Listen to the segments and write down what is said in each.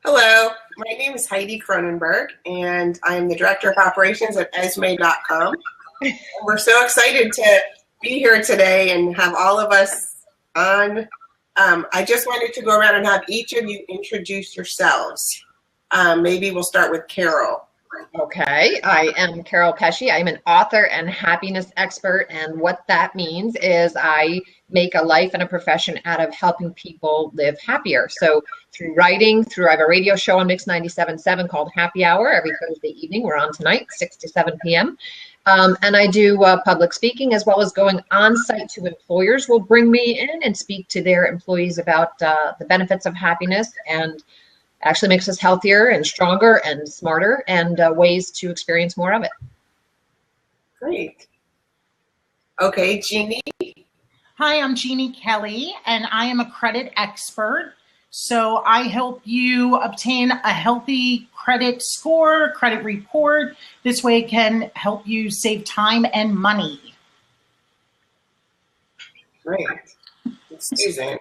Hello, my name is Heidi Cronenberg, and I'm the Director of Operations at esme.com. We're so excited to be here today and have all of us on. I just wanted to go around and have each of you introduce yourselves. Maybe we'll start with Carol. Okay, I am Carol Pesci. I'm an author and happiness expert, and what that means is I make a life and a profession out of helping people live happier. So through writing, I have a radio show on Mix 97.7 called Happy Hour every Thursday evening. We're on tonight, 6 to 7 p.m. And I do public speaking, as well as going on site to employers will bring me in and speak to their employees about the benefits of happiness, and actually makes us healthier and stronger and smarter, and ways to experience more of it. Great. Okay, Jeannie. Hi, I'm Jeannie Kelly, and I am a credit expert. So I help you obtain a healthy credit score, credit report. This way it can help you save time and money. Great. Susan.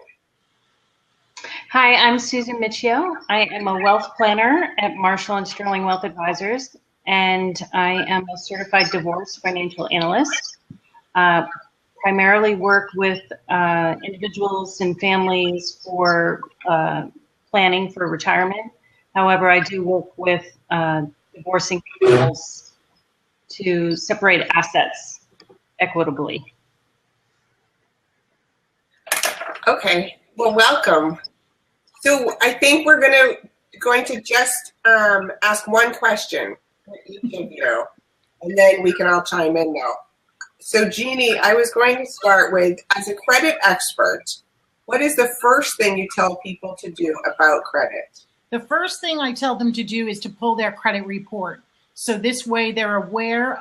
Hi, I'm Susan Michio. I am a wealth planner at Marshall and Sterling Wealth Advisors, and I am a certified divorce financial analyst. Primarily work with individuals and families for planning for retirement. However, I do work with divorcing couples to separate assets equitably. Okay, well, welcome. So I think we're going to just ask one question for each of you, and then we can all chime in now. So Jeannie, I was going to start with, as a credit expert, what is the first thing you tell people to do about credit? The first thing I tell them to do is to pull their credit report. So this way they're aware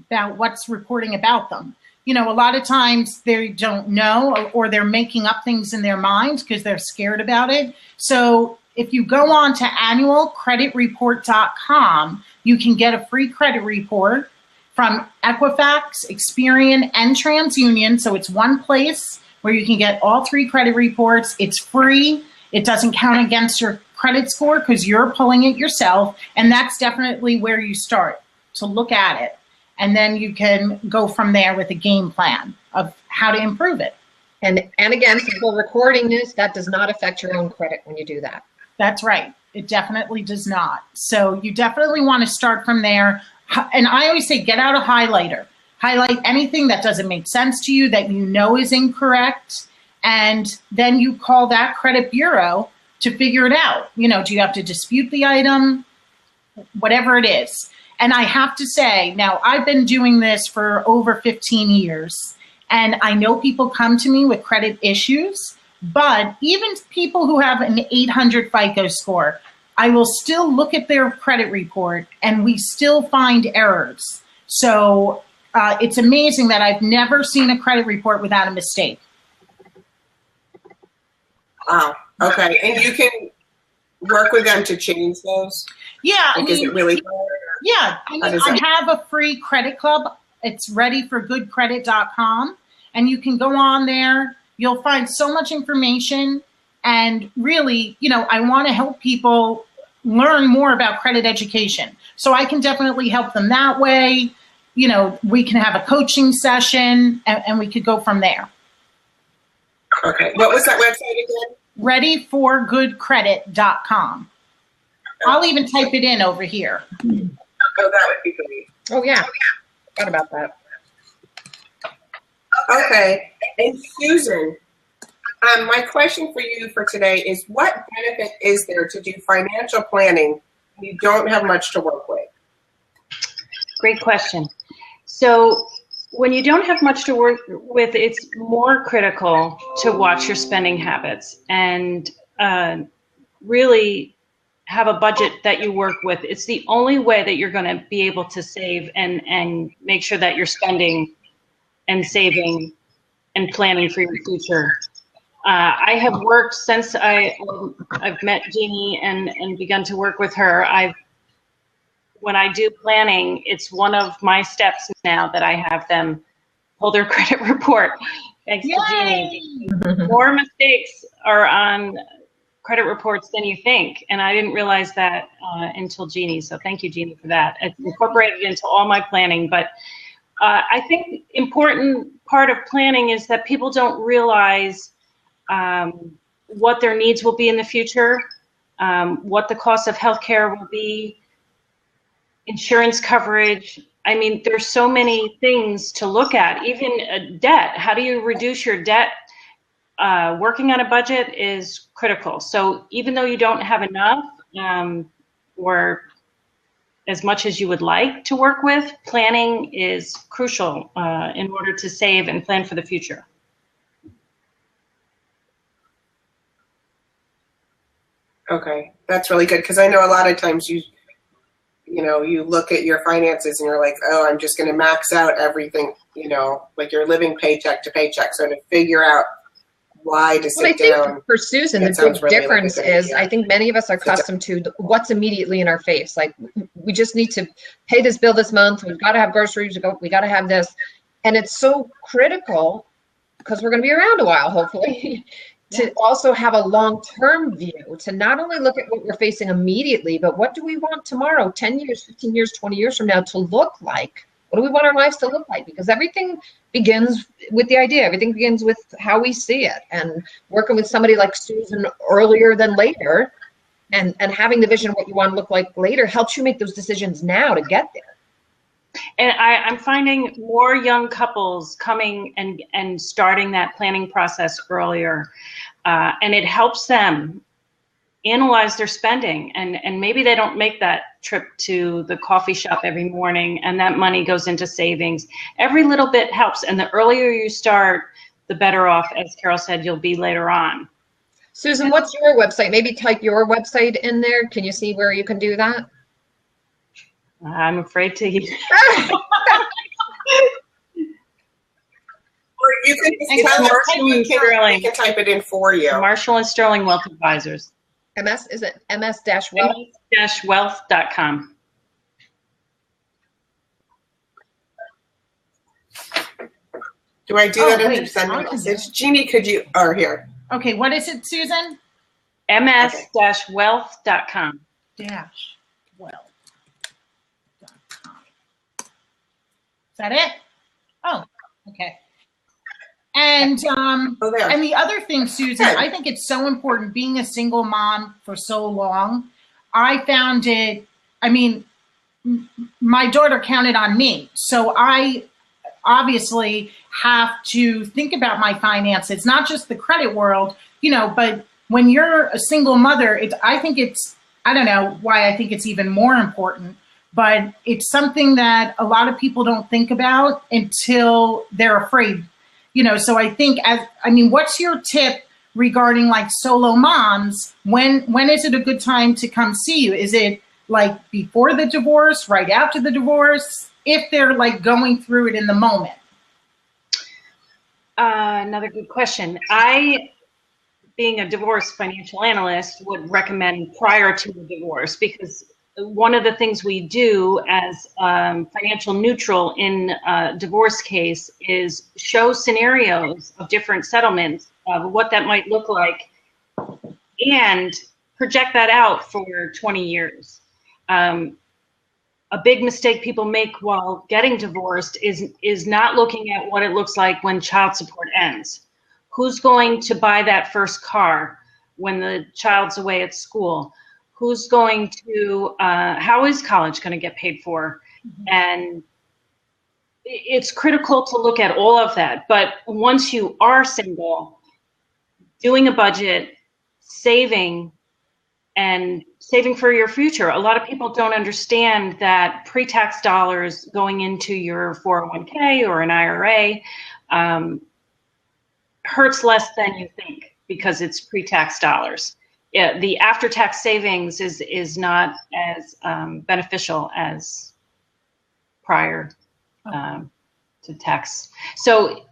about what's reporting about them. You know, a lot of times they don't know, or they're making up things in their minds because they're scared about it. So if you go on to annualcreditreport.com, you can get a free credit report from Equifax, Experian, and TransUnion. So it's one place where you can get all three credit reports. It's free. It doesn't count against your credit score because you're pulling it yourself. And that's definitely where you start to look at it. And then you can go from there with a game plan of how to improve it. And again, since we're recording this, that does not affect your own credit when you do that. That's right. It definitely does not. So you definitely want to start from there. And I always say, get out a highlighter. Highlight anything that doesn't make sense to you, that you know is incorrect. And then you call that credit bureau to figure it out. You know, do you have to dispute the item? Whatever it is. And I have to say, now I've been doing this for over 15 years, and I know people come to me with credit issues, but even people who have an 800 FICO score, I will still look at their credit report and we still find errors. So it's amazing that I've never seen a credit report without a mistake. Wow. Okay. And you can work with them to change those? Yeah. Like, is it really hard? Yeah, I have a free credit club. It's readyforgoodcredit.com. And you can go on there. You'll find so much information. And really, you know, I want to help people learn more about credit education. So I can definitely help them that way. You know, we can have a coaching session and we could go from there. Okay. What was that website again? readyforgoodcredit.com. I'll even type it in over here. Oh, that would be great. Oh, yeah. Forgot about that. Okay. And Susan, my question for you for today is, what benefit is there to do financial planning when you don't have much to work with? Great question. So when you don't have much to work with, it's more critical to watch your spending habits and really have a budget that you work with. It's the only way that you're going to be able to save and make sure that you're spending and saving and planning for your future. I have worked since I've met Jeannie and begun to work with her. When I do planning, it's one of my steps now that I have them pull their credit report. Thanks to Jeannie. More mistakes are on credit reports than you think. And I didn't realize that until Jeannie. So thank you, Jeannie, for that. It's incorporated into all my planning. But I think important part of planning is that people don't realize what their needs will be in the future, what the cost of healthcare will be, insurance coverage. I mean, there's so many things to look at, even debt. How do you reduce your debt? Working on a budget is critical. So even though you don't have enough or as much as you would like to work with, planning is crucial in order to save and plan for the future. Okay, that's really good, because I know a lot of times you look at your finances and you're like, oh, I'm just going to max out everything, like you're living paycheck to paycheck. So to figure out why to sit down. I think for Susan, the big difference is I think many of us are accustomed to what's immediately in our face. Like, we just need to pay this bill this month. We've got to have groceries. We got to have this. And it's so critical, because we're going to be around a while, hopefully, to also have a long-term view, to not only look at what we're facing immediately, but what do we want tomorrow, 10 years, 15 years, 20 years from now to look like? What do we want our lives to look like? Because everything begins with the idea. Everything begins with how we see it. And working with somebody like Susan earlier than later, and having the vision of what you want to look like later helps you make those decisions now to get there. And I'm finding more young couples coming and starting that planning process earlier. And it helps them analyze their spending, and maybe they don't make that trip to the coffee shop every morning, and that money goes into savings. Every little bit helps, and the earlier you start, the better off, as Carol said, you'll be later on. Susan, what's your website? Maybe type your website in there. Can you see where you can do that? I'm afraid to. Or you can just tell us, we can type it in for you. Marshall and Sterling Wealth Advisors. MS, is it ms-wealth? ms-wealth.com. Do I do that in send a message? Jeannie, could you, or here. Okay, what is it, Susan? ms-wealth.com. -wealth.com. Is that it? Oh, okay. And and the other thing, Susan, I think it's so important, being a single mom for so long. I found it, I mean, my daughter counted on me. So I obviously have to think about my finances, not just the credit world, but when you're a single mother, I don't know why I think it's even more important, but it's something that a lot of people don't think about until they're afraid. So I think, what's your tip regarding like solo moms? When is it a good time to come see you? Is it like before the divorce, right after the divorce, if they're like going through it in the moment? Another good question. I, being a divorce financial analyst, would recommend prior to the divorce, because one of the things we do as financial neutral in a divorce case is show scenarios of different settlements, of what that might look like, and project that out for 20 years. A big mistake people make while getting divorced is not looking at what it looks like when child support ends. Who's going to buy that first car when the child's away at school? Who's going to, how is college going to get paid for? Mm-hmm. And it's critical to look at all of that. But once you are single, doing a budget, saving, and saving for your future. A lot of people don't understand that pre-tax dollars going into your 401k or an IRA hurts less than you think, because it's pre-tax dollars. Yeah, the after-tax savings is not as beneficial as prior to tax. So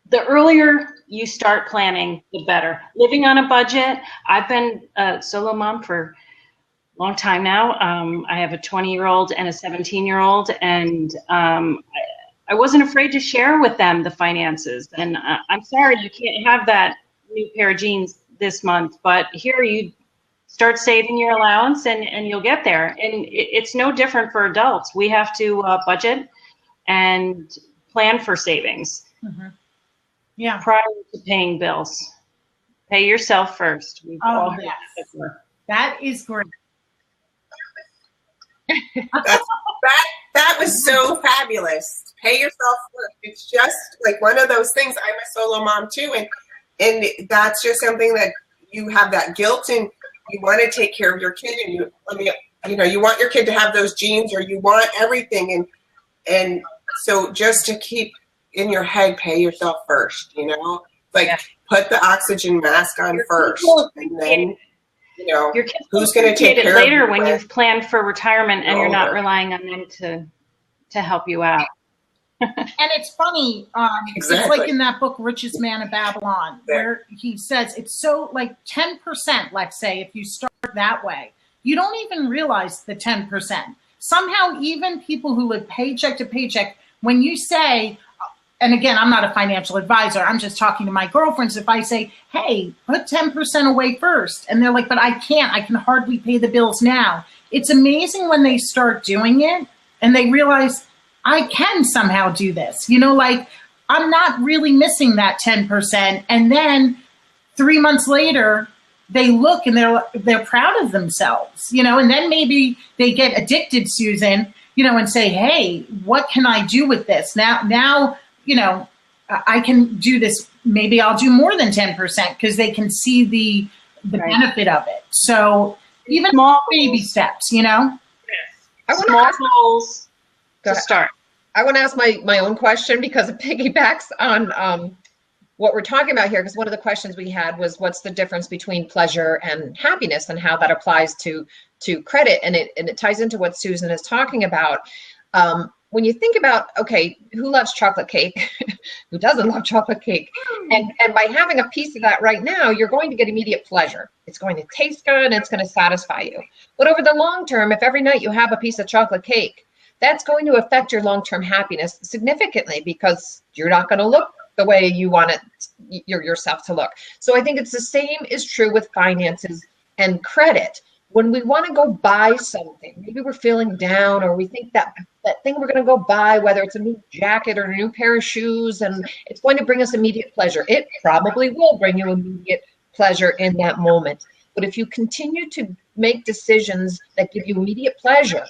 the earlier you start planning, the better. Living on a budget. I've been a solo mom for a long time now. I have a 20-year-old and a 17-year-old, and I wasn't afraid to share with them the finances. And I'm sorry, you can't have that new pair of jeans this month, but here you start saving your allowance and you'll get there. And it's no different for adults. We have to budget and plan for savings. Mm-hmm. Yeah. Prior to paying bills. Pay yourself first. We've all heard that before. That is great. That was so fabulous. Pay yourself first. It's just like one of those things. I'm a solo mom too, and that's just something that you have that guilt, and you want to take care of your kid, and you want your kid to have those genes, or you want everything, and so just to keep in your head, pay yourself first. Put the oxygen mask on first, and then. Your kids who's going to take care of later when you've planned for retirement and you're not relying on them to help you out. And it's funny, exactly. It's like in that book, Richest Man of Babylon, where he says it's so like 10%, let's say, if you start that way, you don't even realize the 10%. Somehow, even people who live paycheck to paycheck, when you say, and again, I'm not a financial advisor, I'm just talking to my girlfriends. If I say, hey, put 10% away first, and they're like, but I can hardly pay the bills now. It's amazing when they start doing it and they realize I can somehow do this. I'm not really missing that 10%. And then 3 months later, they look and they're proud of themselves, and then maybe they get addicted, Susan, and say, hey, what can I do with this? Now, I can do this. Maybe I'll do more than 10% because they can see the benefit of it. So even small baby steps, Yes. Small goals to start. I want to ask my own question because it piggybacks on what we're talking about here. Because one of the questions we had was, what's the difference between pleasure and happiness, and how that applies to credit, and it ties into what Susan is talking about. When you think about, okay, who loves chocolate cake? Who doesn't love chocolate cake? And by having a piece of that right now, you're going to get immediate pleasure. It's going to taste good and it's going to satisfy you. But over the long term, if every night you have a piece of chocolate cake, that's going to affect your long-term happiness significantly, because you're not going to look the way you want yourself to look. So I think it's the same is true with finances and credit. When we want to go buy something, maybe we're feeling down, or we think that thing we're going to go buy, whether it's a new jacket or a new pair of shoes, and it's going to bring us immediate pleasure. It probably will bring you immediate pleasure in that moment. But if you continue to make decisions that give you immediate pleasure,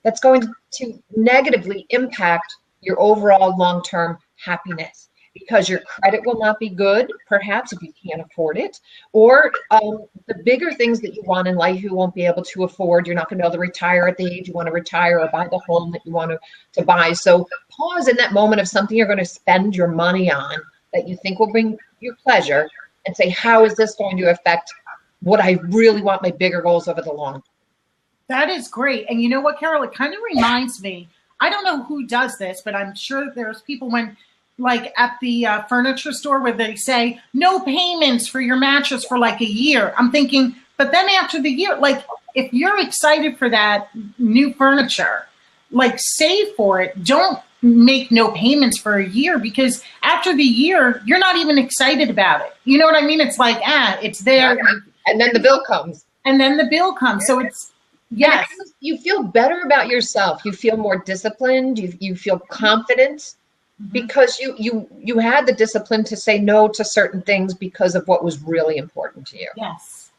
that's going to negatively impact your overall long-term happiness, because your credit will not be good, perhaps, if you can't afford it, or the bigger things that you want in life you won't be able to afford. You're not going to be able to retire at the age you want to retire, or buy the home that you want to buy. So pause in that moment of something you're going to spend your money on that you think will bring you pleasure, and say, how is this going to affect what I really want, my bigger goals over the long term? That is great. And you know what, Carol, it kind of reminds me, I don't know who does this, but I'm sure there's people like at the furniture store where they say no payments for your mattress for like a year. I'm thinking, but then after the year, like if you're excited for that new furniture, like save for it. Don't make no payments for a year, because after the year, you're not even excited about it. You know what I mean? It's like, it's there. And then the bill comes. So it's, yes. You feel better about yourself. You feel more disciplined. You feel confident. Because you had the discipline to say no to certain things because of what was really important to you. Yes.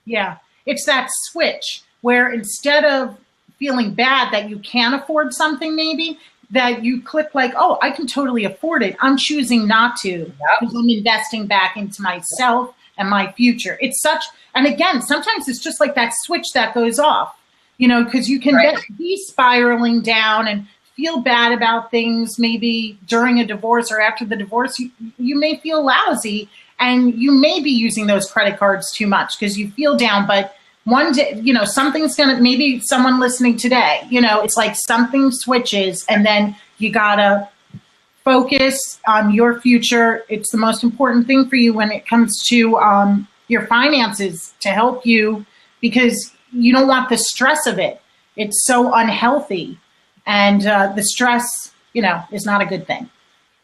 Yeah. It's that switch where instead of feeling bad that you can't afford something, maybe, that you click like, oh, I can totally afford it. I'm choosing not to, because I'm investing back into myself and my future. It's such, and again, sometimes it's just like that switch that goes off, because you can be spiraling down and feel bad about things, maybe during a divorce or after the divorce. You may feel lousy, and you may be using those credit cards too much because you feel down. But one day, something's maybe someone listening today, it's like something switches, and then you gotta focus on your future. It's the most important thing for you when it comes to your finances, to help you, because you don't want the stress of it. It's so unhealthy. And the stress, is not a good thing.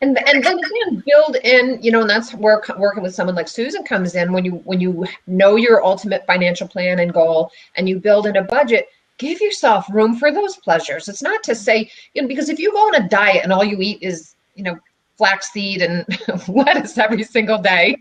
And then again, build in, you know, and that's where working with someone like Susan comes in. When you know your ultimate financial plan and goal, and you build in a budget, give yourself room for those pleasures. It's not to say, you know, because if you go on a diet and all you eat is, you know, flaxseed and lettuce every single day,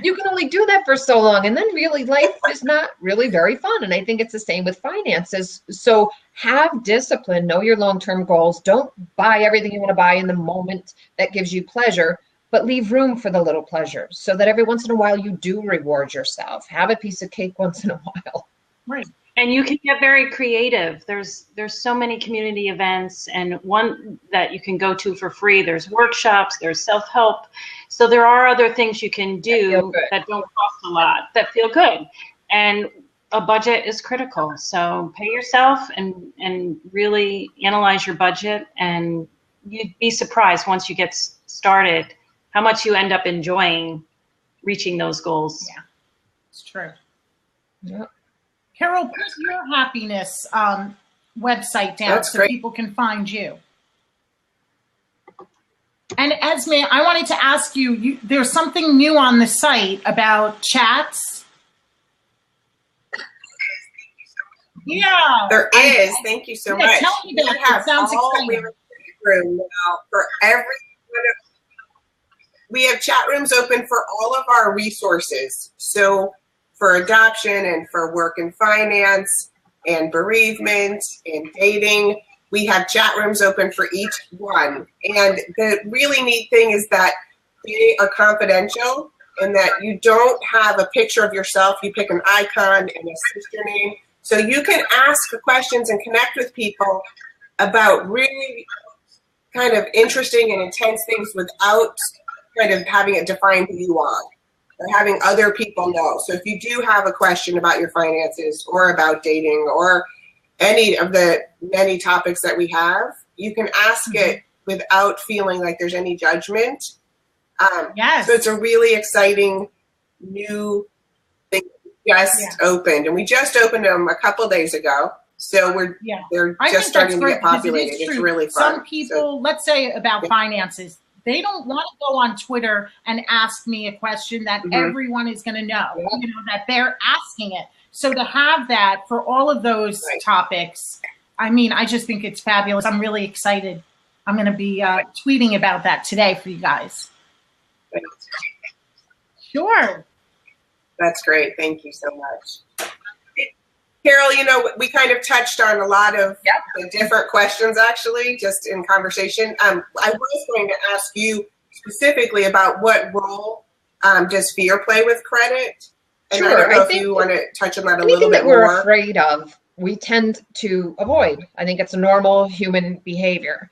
you can only do that for so long. And then really life is not really very fun. And I think it's the same with finances. So have discipline, know your long-term goals. Don't buy everything you want to buy in the moment that gives you pleasure, but leave room for the little pleasures so that every once in a while you do reward yourself. Have a piece of cake once in a while. Right. And you can get very creative. There's so many community events, and one that you can go to for free. There's workshops, there's self-help. So there are other things you can do that don't cost a lot, that feel good. And a budget is critical. So pay yourself and really analyze your budget, and you'd be surprised once you get started how much you end up enjoying reaching those goals. Yeah, it's true. Yep. Carol, put your happiness website down so people can find you. And Esme, I wanted to ask you, there's something new on the site about chats. Yeah. There is. Thank you so much. Tell me about it. It sounds exciting. We have a room now for we have chat rooms open for all of our resources. So for adoption and for work and finance and bereavement and dating, we have chat rooms open for each one. And the really neat thing is that they are confidential, and that you don't have a picture of yourself. You pick an icon and a sister name. So you can ask questions and connect with people about really kind of interesting and intense things without kind of having it define who you are, or having other people know. So if you do have a question about your finances or about dating or any of the many topics that we have, you can ask it without feeling like there's any judgment. Yes. So it's a really exciting new thing just opened, and we just opened them a couple days ago. So they're just starting to get populated. It's really fun. Some people, let's say about finances, they don't want to go on Twitter and ask me a question that everyone is going to know, you know, that they're asking it. So to have that for all of those topics, I mean, I just think it's fabulous. I'm really excited. I'm going to be tweeting about that today for you guys. Sure. That's great. Thank you so much. Carol, you know, we kind of touched on a lot of the different questions, actually, just in conversation. I was going to ask you specifically about what role does fear play with credit? And sure. I don't know if you want to touch on that a little bit more. Anything that we're afraid of, we tend to avoid. I think it's a normal human behavior.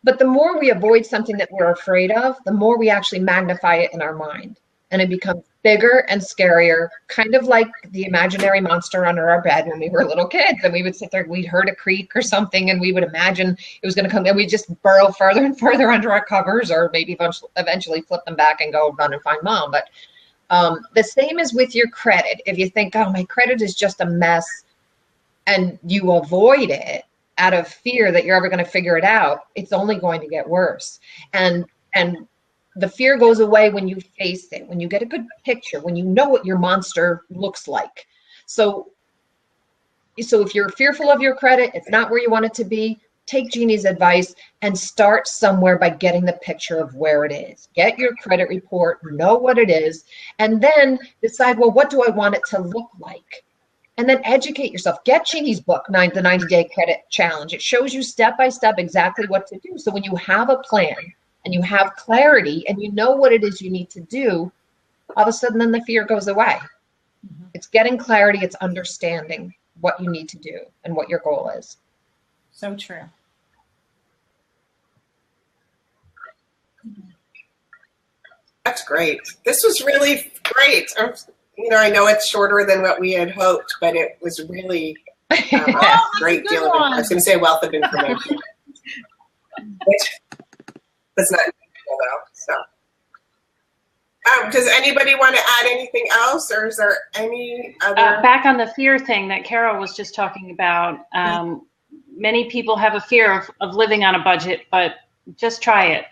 But the more we avoid something that we're afraid of, the more we actually magnify it in our mind. And it becomes bigger and scarier, kind of like the imaginary monster under our bed when we were little kids. And we would sit there, we'd heard a creak or something, and we would imagine it was going to come, and we'd just burrow further and further under our covers, or maybe eventually flip them back and go run and find mom. But the same is with your credit. If you think, oh, my credit is just a mess, and you avoid it out of fear that you're ever going to figure it out, it's only going to get worse. And the fear goes away when you face it, when you get a good picture, when you know what your monster looks like. So if you're fearful of your credit, it's not where you want it to be, take Jeannie's advice and start somewhere by getting the picture of where it is. Get your credit report, know what it is, and then decide, well, what do I want it to look like? And then educate yourself. Get Jeannie's book, the 90-Day Credit Challenge. It shows you step by step exactly what to do. So when you have a plan and you have clarity and you know what it is you need to do, all of a sudden then the fear goes away. It's getting clarity. It's understanding what you need to do and what your goal is. So true. That's great. This was really great. You know, I know it's shorter than what we had hoped, but it was really a great deal of, I was going to say, wealth of information. Which was not though. So, does anybody want to add anything else, or is there any other? Back on the fear thing that Carol was just talking about. Many people have a fear of living on a budget, but just try it.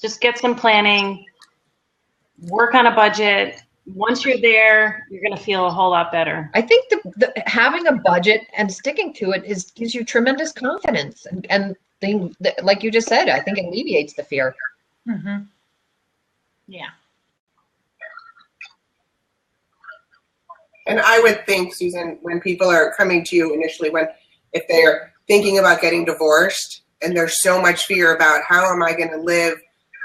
Just get some planning, work on a budget. Once you're there, you're going to feel a whole lot better. I think having a budget and sticking to it gives you tremendous confidence, and like you just said, I think it alleviates the fear. Mm-hmm. Yeah. And I would think, Susan, when people are coming to you initially, if they're thinking about getting divorced and there's so much fear about how am I going to live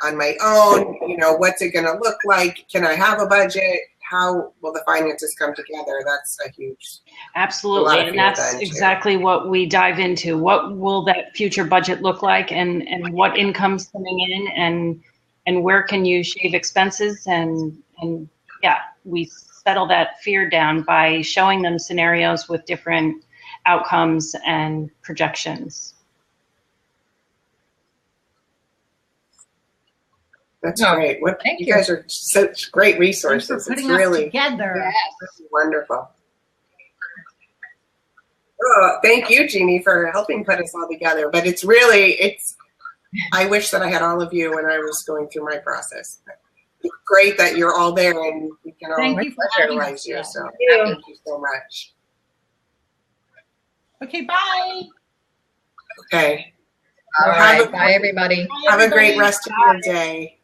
on my own, what's it going to look like? Can I have a budget? How will the finances come together? That's a huge. Absolutely. And that's exactly what we dive into. What will that future budget look like, and what income's coming in, and where can you shave expenses? And yeah, we settle that fear down by showing them scenarios with different outcomes and projections. That's great. Thank you. You guys are such great resources. Thanks for putting it's really us together. Yes. Wonderful. Oh, thank you, Jeannie, for helping put us all together. But it's I wish that I had all of you when I was going through my process. It's great that you're all there and we can all utilize you. So thank you so much. Okay, bye. Okay. All right. Bye, everybody. Have a great rest of your day.